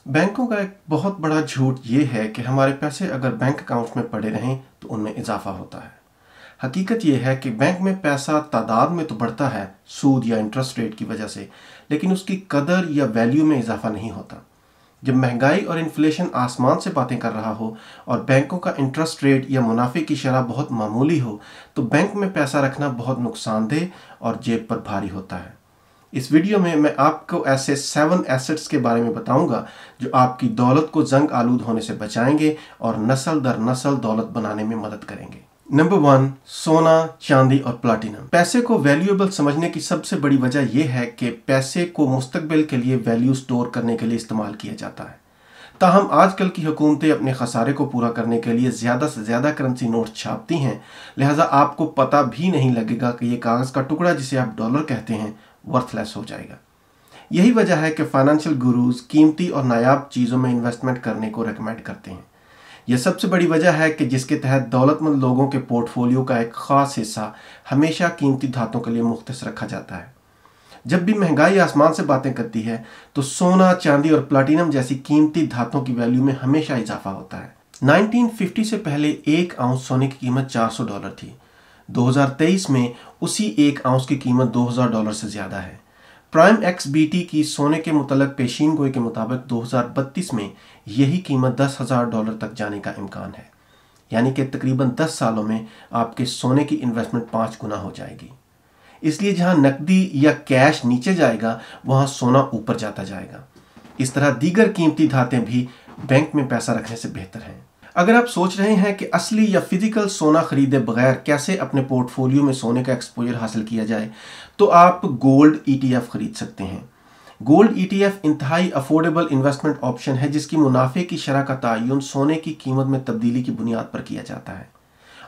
बैंकों का एक बहुत बड़ा झूठ ये है कि हमारे पैसे अगर बैंक अकाउंट में पड़े रहें तो उनमें इजाफा होता है। हकीकत ये है कि बैंक में पैसा तादाद में तो बढ़ता है सूद या इंटरेस्ट रेट की वजह से, लेकिन उसकी कदर या वैल्यू में इजाफा नहीं होता। जब महंगाई और इन्फ्लेशन आसमान से बातें कर रहा हो और बैंकों का इंटरेस्ट रेट या मुनाफे की शरह बहुत मामूली हो, तो बैंक में पैसा रखना बहुत नुकसानदेह और जेब पर भारी होता है। इस वीडियो में मैं आपको ऐसे 7 एसेट्स के बारे में बताऊंगा जो आपकी दौलत को जंग आलूद होने से बचाएंगे और नस्ल दर नस्ल दौलत बनाने में मदद करेंगे। नंबर 1, सोना, चांदी और प्लाटिनम। पैसे को वैल्यूएबल समझने की सबसे बड़ी वजह यह है कि पैसे को मुस्तकबिल के लिए वैल्यू स्टोर करने के लिए इस्तेमाल किया जाता है। ताहम आजकल की हुकूमतें अपने खसारे को पूरा करने के लिए ज़्यादा से ज़्यादा करेंसी नोट छापती हैं, लिहाजा आपको पता भी नहीं लगेगा कि यह कागज़ का टुकड़ा जिसे आप डॉलर कहते हैं वर्थलेस हो जाएगा। यही वजह है कि फाइनेंशियल गुरुज कीमती और नायाब चीज़ों में इन्वेस्टमेंट करने को रेकमेंड करते हैं। यह सबसे बड़ी वजह है कि जिसके तहत दौलतमंद लोगों के पोर्टफोलियो का एक खास हिस्सा हमेशा कीमती धातों के लिए मुख्तस रखा जाता है। जब भी महंगाई आसमान से बातें करती है तो सोना, चांदी और प्लाटिनम जैसी कीमती धातों की वैल्यू में हमेशा इजाफा होता है। 1950 से पहले 1 आउंस सोने की कीमत $400 थी। 2023 में उसी 1 आउंस की कीमत $2000 से ज्यादा है। प्राइम XBT की सोने के मुतल्लक पेशीन गोई के मुताबिक 2032 में यही कीमत $10,000 तक जाने का इम्कान है, यानी कि तकरीबन 10 सालों में आपके सोने की इन्वेस्टमेंट 5 गुना हो जाएगी। इसलिए जहां नकदी या कैश नीचे जाएगा वहां सोना ऊपर जाता जाएगा। इस तरह दीगर कीमती धातें भी बैंक में पैसा रखने से बेहतर हैं। अगर आप सोच रहे हैं कि असली या फिजिकल सोना खरीदे बगैर कैसे अपने पोर्टफोलियो में सोने का एक्सपोजर हासिल किया जाए, तो आप गोल्ड ETF खरीद सकते हैं। गोल्ड ETF इंतहाई अफोर्डेबल इन्वेस्टमेंट ऑप्शन है जिसकी मुनाफे की शरह का तयन सोने की कीमत में तब्दीली की बुनियाद पर किया जाता है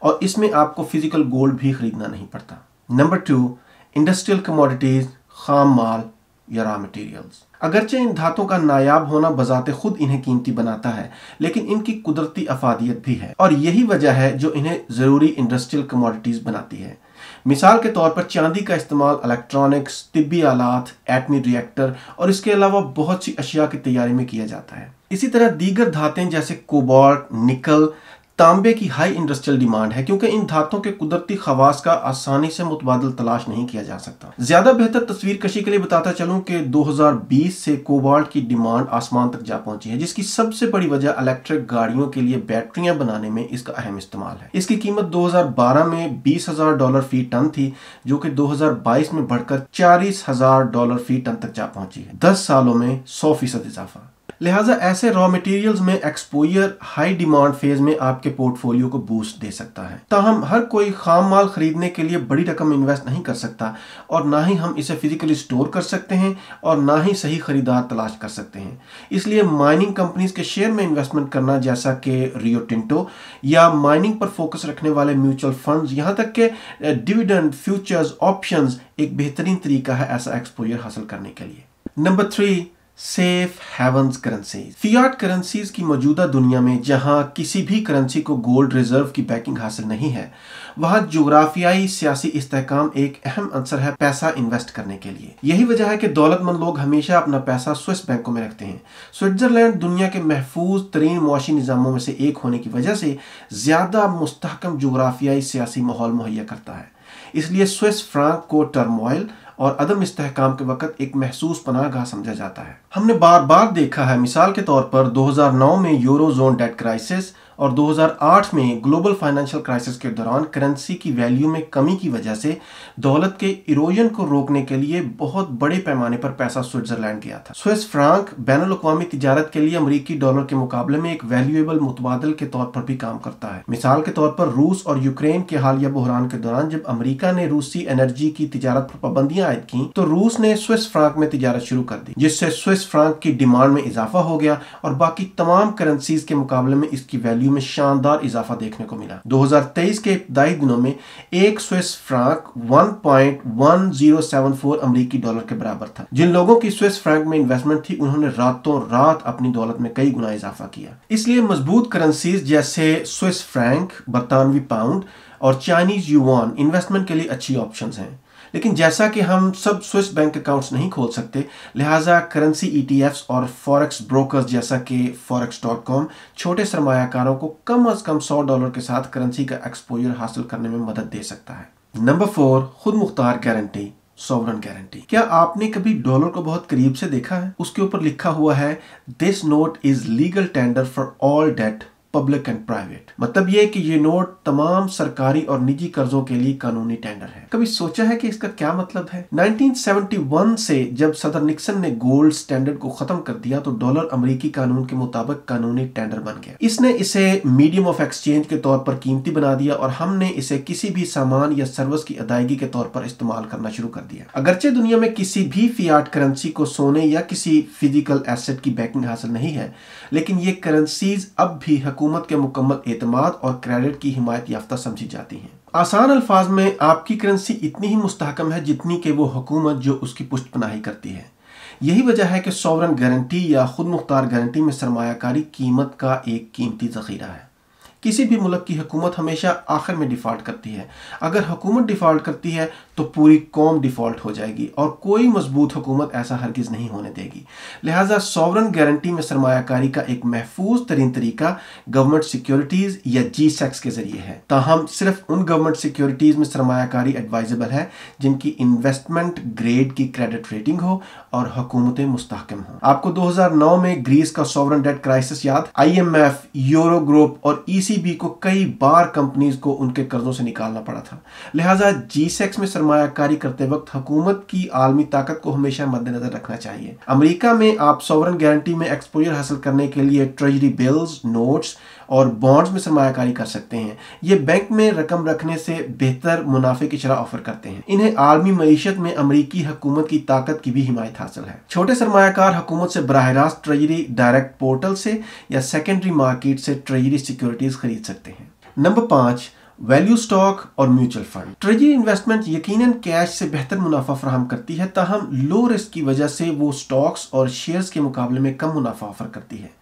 और इसमें आपको फिजिकल गोल्ड भी खरीदना नहीं पड़ता। नंबर 2, इंडस्ट्रियल कमोडिटीज, खाम माल या रॉ मटेरियल्स। अगरचे इन धातों का नायाब होना बजाते खुद इन्हें कीमती बनाता है, लेकिन इनकी कुदरती अफादियत भी है और यही वजह है जो इन्हें जरूरी इंडस्ट्रियल कमोडिटीज बनाती है। मिसाल के तौर पर चांदी का इस्तेमाल इलेक्ट्रॉनिक्स, तिब्बी आलात, एटमी रिएक्टर और इसके अलावा बहुत सी अशिया की तैयारी में किया जाता है। इसी तरह दीगर धातें जैसे कोबाल्ट, निकल, तांबे की हाई इंडस्ट्रियल डिमांड है क्योंकि इन धातों के कुदरती खवास का आसानी से मुतबादल तलाश नहीं किया जा सकता। ज्यादा बेहतर तस्वीर कशी के लिए बताता चलूं कि 2020 से कोबाल्ट की डिमांड आसमान तक जा पहुंची है, जिसकी सबसे बड़ी वजह इलेक्ट्रिक गाड़ियों के लिए बैटरियां बनाने में इसका अहम इस्तेमाल है। इसकी कीमत 2012 में $20,000 फी टन थी, जो कि 2022 में बढ़कर $40,000 फी टन तक जा पहुंची है। 10 सालों में 100% इजाफा। लिहाजा ऐसे रॉ मटेरियल्स में एक्सपोजर हाई डिमांड फेज में आपके पोर्टफोलियो को बूस्ट दे सकता है। ताहम हर कोई खाम माल खरीदने के लिए बड़ी रकम इन्वेस्ट नहीं कर सकता और ना ही हम इसे फिजिकली स्टोर कर सकते हैं और ना ही सही खरीदार तलाश कर सकते हैं। इसलिए माइनिंग कंपनीज के शेयर में इन्वेस्टमेंट करना, जैसा कि रियो टिंटो, या माइनिंग पर फोकस रखने वाले म्यूचुअल फंड्स, यहाँ तक के डिविडेंड, फ्यूचर्स, ऑप्शंस एक बेहतरीन तरीका है ऐसा एक्सपोजर हासिल करने के लिए। Number 3, safe havens currencies. Fiat currencies की मौजूदा दुनिया में जहां किसी भी करेंसी को गोल्ड रिजर्व की बैकिंग हासिल नहीं है, वहां जोग्राफियाई सियासी इस्तेहकाम एक अहम अंसर है पैसा इन्वेस्ट करने के लिए। यही वजह है कि दौलतमंद लोग हमेशा अपना पैसा स्विस बैंकों में रखते हैं। स्विट्जरलैंड दुनिया के महफूज तरीन मुआशी निज़ामों में से एक होने की वजह से ज्यादा मुस्तहकम जोग्राफियाई सियासी माहौल मुहैया करता है। इसलिए स्विस फ्रांक को टर्मोइल और अदम इस्तेहकाम के वक्त एक महसूस पनाहगाह समझा जाता है। हमने बार बार देखा है, मिसाल के तौर पर 2009 में यूरो जोन डेट क्राइसिस और 2008 में ग्लोबल फाइनेंशियल क्राइसिस के दौरान करेंसी की वैल्यू में कमी की वजह से दौलत के इरोजन को रोकने के लिए बहुत बड़े पैमाने पर पैसा स्विट्जरलैंड गया था। स्विस फ्रांक बैनुल-अक़वामी तिजारत के लिए अमेरिकी डॉलर के मुकाबले में एक वैल्यूएबल मुतबादल के तौर पर भी काम करता है। मिसाल के तौर पर रूस और यूक्रेन के हालिया बहरान के दौरान जब अमेरिका ने रूसी एनर्जी की तिजारत पर पाबंदियां आयद की तो रूस ने स्विस फ्रांक में तिजारत शुरू कर दी, जिससे स्विस फ्रांक की डिमांड में इजाफा हो गया और बाकी तमाम करेंसीज के मुकाबले में इसकी वैल्यू में शानदार इजाफा देखने को मिला। 2023 के इब्तदाई दिनों में एक स्विस फ्रांक 1.1074 अमेरिकी डॉलर के बराबर था। जिन लोगों की स्विस फ्रांक में इन्वेस्टमेंट थी उन्होंने रातों रात अपनी दौलत में कई गुना इजाफा किया। इसलिए मजबूत करेंसीज जैसे स्विस फ्रैंक, बरतानवी पाउंड और चाइनीज युआन इन्वेस्टमेंट के लिए अच्छी ऑप्शंस हैं। लेकिन जैसा कि हम सब स्विस बैंक अकाउंट्स नहीं खोल सकते, लिहाजा करेंसी ईटीएफ्स और फॉरेक्स ब्रोकर्स जैसा कि forex.com छोटे सरमायाकारों को कम से कम $100 के साथ करेंसी का एक्सपोजर हासिल करने में मदद दे सकता है। नंबर 4, खुद मुख्तार गारंटी, सॉवरन गारंटी। क्या आपने कभी डॉलर को बहुत करीब से देखा है? उसके ऊपर लिखा हुआ है this note is legal tender for all debt public and private. मतलब ये कि ये नोट तमाम सरकारी और निजी कर्जों के लिए कानूनी टेंडर है। कभी सोचा है कि इसका क्या मतलब है? 1971 से जब सदर निक्सन ने गोल्ड स्टैंडर्ड को खत्म कर दिया तो डॉलर अमेरिकी कानून के मुताबिक कानूनी टेंडर बन गया। इसने इसे मीडियम ऑफ एक्सचेंज के तौर पर कीमती बना दिया और हमने इसे किसी भी सामान या सर्विस की अदायगी के तौर पर इस्तेमाल करना शुरू कर दिया। अगरचे दुनिया में किसी भी फियाट करेंसी को सोने या किसी फिजिकल एसेट की बैकिंग हासिल नहीं है, लेकिन ये करेंसीज अब भी हुकूमत के मुकम्मल एतमाद और क्रेडिट की हिमायत याफ्ता समझी जाती हैं। आसान अल्फाज में आपकी करेंसी इतनी ही मुस्तहकम है जितनी कि वो हुकूमत जो उसकी पुष्टपनाही करती है। यही वजह है कि सॉवरन गारंटी या खुद मुख्तार गारंटी में सरमायाकारी कीमत का एक कीमती ज़ख़ीरा है। किसी भी मुल्क की हुकूमत हमेशा आखिर में डिफ़ॉल्ट करती है। अगर हुकूमत डिफ़ॉल्ट करती है तो पूरी कौम डिफ़ॉल्ट हो जाएगी और कोई मजबूत हुकूमत ऐसा हरगिज़ नहीं होने देगी। लिहाजा सॉवरन गारंटी में सरमायाकारी का एक महफूज तरीन तरीका गवर्नमेंट सिक्योरिटीज़ या GSECs के ज़रिए है। ताहम सिर्फ उन गवर्नमेंट सिक्योरिटीज़ में सरमायाकारी एडवाइजेबल है जिनकी इन्वेस्टमेंट ग्रेड की क्रेडिट रेटिंग हो और हुकूमतें मुस्तहकम हो। आपको 2009 में ग्रीस का सॉवरन डेट क्राइसिस याद? IMF, यूरो ग्रुप और ECB को कई बार कंपनीज को उनके कर्जों से निकालना पड़ा था। लिहाजा GSECs में सरमायाकारी करते वक्त हुकूमत की आलमी ताकत को हमेशा मद्देनजर रखना चाहिए। अमेरिका में आप सॉवरन गारंटी में एक्सपोजर हासिल करने के लिए ट्रेजरी बिल्स, नोट्स और बॉन्ड्स में सरमायाकारी कर सकते हैं। ये बैंक में रकम रखने से बेहतर मुनाफे की शरह ऑफर करते हैं। इन्हें आलमी मईशत में अमेरिकी हुकूमत की ताकत की भी हिमायत हासिल है। छोटे सरमायाकार हुकूमत से बराह रास्त ट्रेजरी डायरेक्ट पोर्टल से या सेकेंडरी मार्केट से ट्रेजरी सिक्योरिटीज खरीद सकते हैं। नंबर 5, वैल्यू स्टॉक और म्यूचुअल फंड। ट्रेजरी इन्वेस्टमेंट यकीनन कैश से बेहतर मुनाफा फराहम करती है, ताहम लो रिस्क की वजह से वो स्टॉक्स और शेयर्स के मुकाबले में कम मुनाफा ऑफर करती है।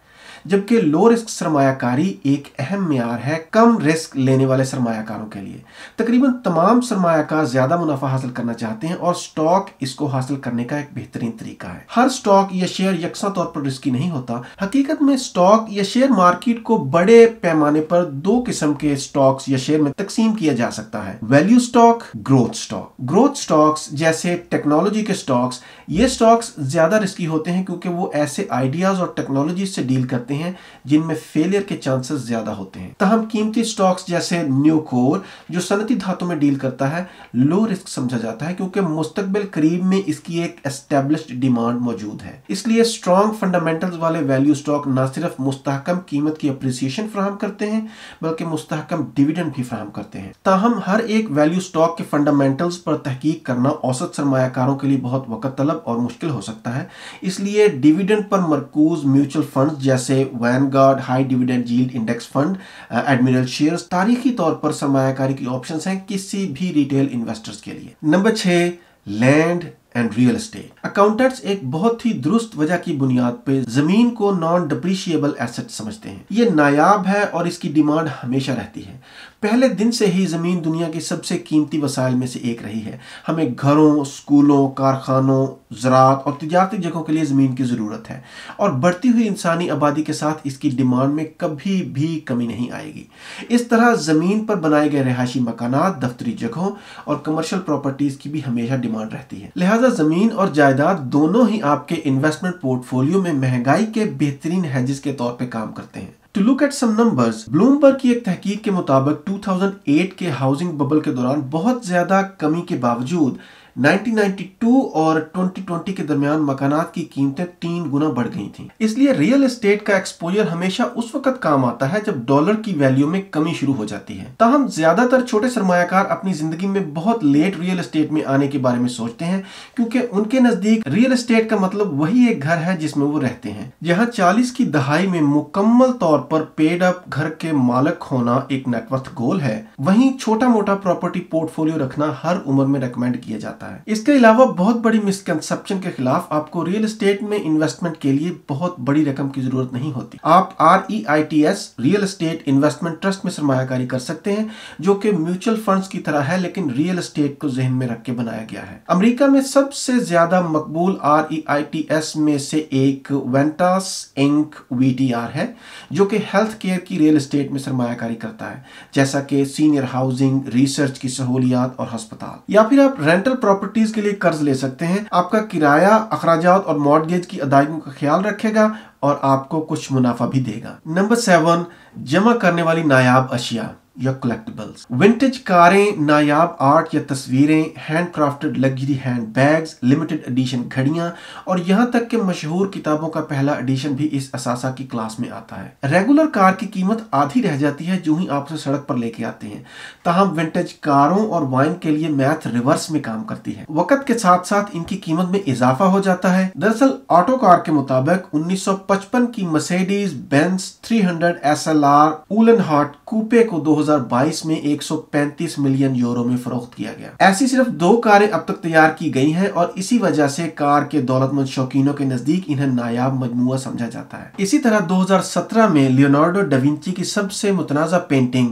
जबकि लो रिस्क सरमायाकारी एक अहम मेयार है कम रिस्क लेने वाले सरमायाकारों के लिए। तकरीबन तमाम सरमायाकार ज्यादा मुनाफा हासिल करना चाहते हैं और स्टॉक इसको हासिल करने का एक बेहतरीन तरीका है। हर स्टॉक या शेयर यकसा तौर पर रिस्की नहीं होता। हकीकत में स्टॉक या शेयर मार्केट को बड़े पैमाने पर दो किस्म के स्टॉक्स या शेयर में तकसीम किया जा सकता है, value stock, growth stock. Growth stocks जैसे टेक्नोलॉजी के स्टॉक्स, ये स्टॉक्स ज्यादा रिस्की होते हैं क्योंकि वो ऐसे आइडियाज और टेक्नोलॉजी से डील करते हैं जिनमें फेलियर के चांसेस ज्यादा होते हैं। तहम कीमती स्टॉक्स जैसे न्यूकोर जो सनती धातु में डील करता है लो रिस्क समझा जाता है क्योंकि मुस्तकबिल करीब में इसकी एक एस्टेब्लिश्ड डिमांड मौजूद है। इसलिए स्ट्रॉन्ग फंडामेंटल्स वाले वैल्यू स्टॉक न सिर्फ मुस्तहकम कीमत की अप्रिसिएशन फराहम करते हैं बल्कि मुस्तहकम डिविडेंड भी फराहम करते हैं। ताहम हर एक वैल्यू स्टॉक के फंडामेंटल्स पर तहकीक करना औसत सरमायाकारों के लिए बहुत वक्त तलब और मुश्किल हो सकता है। इसलिए डिविडेंड पर मरकूज म्यूचुअल फंड जैसे Vanguard high dividend yield index fund, admiral shares तारीखी तौर पर सरमायाकारी की ऑप्शंस हैं किसी भी रिटेल इन्वेस्टर्स के लिए। Number 6, land and real estate. Accountants एक बहुत ही दुरुस्त वजह की बुनियाद पे जमीन को नॉन डिप्रिशिएबल एसेट समझते हैं। ये नायाब है और इसकी डिमांड हमेशा रहती है। पहले दिन से ही जमीन दुनिया की सबसे कीमती वसाइल में से एक रही है। हमें घरों, स्कूलों, कारखानों, ज़राअत और तिजारती जगहों के लिए ज़मीन की ज़रूरत है और बढ़ती हुई इंसानी आबादी के साथ इसकी डिमांड में कभी भी कमी नहीं आएगी। इस तरह ज़मीन पर बनाए गए रिहायशी मकानात, दफ्तरी जगहों और कमर्शियल प्रॉपर्टीज़ की भी हमेशा डिमांड रहती है। लिहाजा ज़मीन और जायदाद दोनों ही आपके इन्वेस्टमेंट पोर्टफोलियो में महंगाई के बेहतरीन हेजेस के तौर पर काम करते हैं। To look at some numbers, Bloomberg की एक तहकीक के मुताबिक 2008 के हाउसिंग बबल के दौरान बहुत ज्यादा कमी के बावजूद 1992 और 2020 के दरमियान मकानात की कीमतें 3 गुना बढ़ गई थीं। इसलिए रियल एस्टेट का एक्सपोजर हमेशा उस वक्त काम आता है जब डॉलर की वैल्यू में कमी शुरू हो जाती है। ताहम ज्यादातर छोटे सरमायाकार अपनी जिंदगी में बहुत लेट रियल एस्टेट में आने के बारे में सोचते हैं क्योंकि उनके नजदीक रियल एस्टेट का मतलब वही एक घर है जिसमें वो रहते हैं। जहां 40 की दहाई में मुकम्मल तौर पर पेड अप घर के मालिक होना एक नेटवर्थ गोल है, वहीं छोटा मोटा प्रॉपर्टी पोर्टफोलियो रखना हर उम्र में रिकमेंड किया जाता है। जाता है। इसके अलावा बहुत बड़ी मिसकंसेप्शन के खिलाफ आपको रियल एस्टेट में इन्वेस्टमेंट के लिए बहुत बड़ी रकम की जरूरत नहीं होती। आप REITs real estate investment trust में सरमायाकारी कर सकते हैं, जो कि म्यूचुअल फंड्स की तरह है लेकिन रियल एस्टेट को जहन में रख के बनाया गया है। अमेरिका में सबसे ज्यादा मकबूल REITs में से एक वेंटास इंक VTR है, जो कि हेल्थ केयर की रियल एस्टेट में सरमायाकारी करता है, जैसा कि सीनियर हाउसिंग, रिसर्च की सहूलियात और अस्पताल। या फिर आप रेंटल प्रॉपर्टीज के लिए कर्ज ले सकते हैं। आपका किराया, अखराजात और मॉर्गेज की अदायगी का ख्याल रखेगा और आपको कुछ मुनाफा भी देगा। नंबर 7, जमा करने वाली नायाब अशिया या कलेक्टिबल्स। विंटेज कारें, नायाब आर्ट या तस्वीरें, handcrafted luxury hand bags, limited edition घड़ियां और यहां तक कि मशहूर किताबों का पहला एडिशन भी इस असासा की क्लास में आता है। रेगुलर कार की कीमत आधी रह जाती है जो ही आप उसे सड़क पर लेके आते हैं, ताहम विंटेज कारों और वाइन के लिए मैथ रिवर्स में काम करती है। वक्त के साथ साथ इनकी कीमत में इजाफा हो जाता है। दरअसल ऑटो कार के मुताबिक 1955 की मर्सिडीज बेंज 300 SLR उलन हार्ट कूपे को 2022 में 135 मिलियन यूरो में फरोख्त किया गया। ऐसी सिर्फ 2 कारें अब तक तैयार की गई हैं और इसी वजह से कार के दौलतमंद शौकीनों के नजदीक इन्हें नायाब मजमूआ समझा जाता है। इसी तरह 2017 में लियोनार्डो डा विंची की सबसे मुतनाज़ा पेंटिंग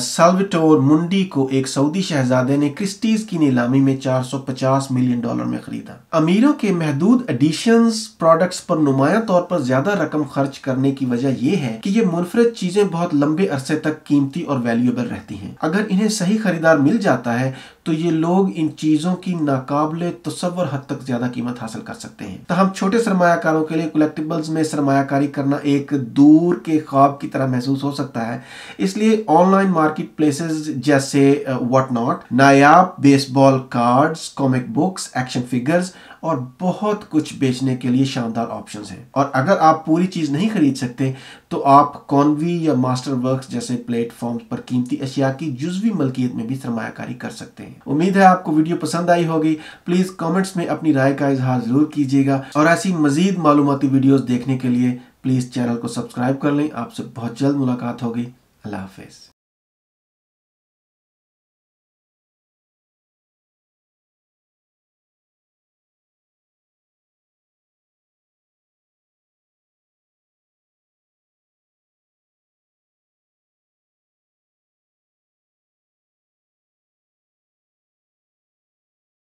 साल्वाटोर मुंडी को एक सऊदी शहजादे ने क्रिस्टीज की नीलामी में $450 मिलियन में खरीदा। अमीरों के महदूद एडिशंस प्रोडक्ट्स पर नुमाया तौर पर ज्यादा रकम खर्च करने की वजह यह है कि ये मुनफरद चीजें बहुत लंबे अरसे तक कीमती और वैल्यूएबल रहती हैं। अगर इन्हें सही खरीदार मिल जाता है तो ये लोग इन चीजों की नाकाबिले तसव्वुर हद तक ज्यादा कीमत हासिल कर सकते हैं। तो हम छोटे सरमायाकारों के लिए कलेक्टिबल्स में सरमायाकारी करना एक दूर के ख्वाब की तरह महसूस हो सकता है। इसलिए ऑनलाइन मार्केट प्लेसेस जैसे व्हाटनॉट, नायाब baseball cards, comic books, action figures और बहुत कुछ बेचने के लिए शानदार ऑप्शंस हैं। और अगर आप पूरी चीज नहीं खरीद सकते तो आप कॉन्वी या मास्टरवर्क्स जैसे प्लेटफॉर्म्स पर कीमती अशिया की जुज़वी मलकियत में भी सरमायाकारी कर सकते हैं। उम्मीद है आपको वीडियो पसंद आई होगी। प्लीज कमेंट्स में अपनी राय का इजहार जरूर कीजिएगा और ऐसी मजीद मालूमाती वीडियोस देखने के लिए प्लीज चैनल को सब्सक्राइब कर लें। आपसे बहुत जल्द मुलाकात होगी। अल्लाह हाफिज।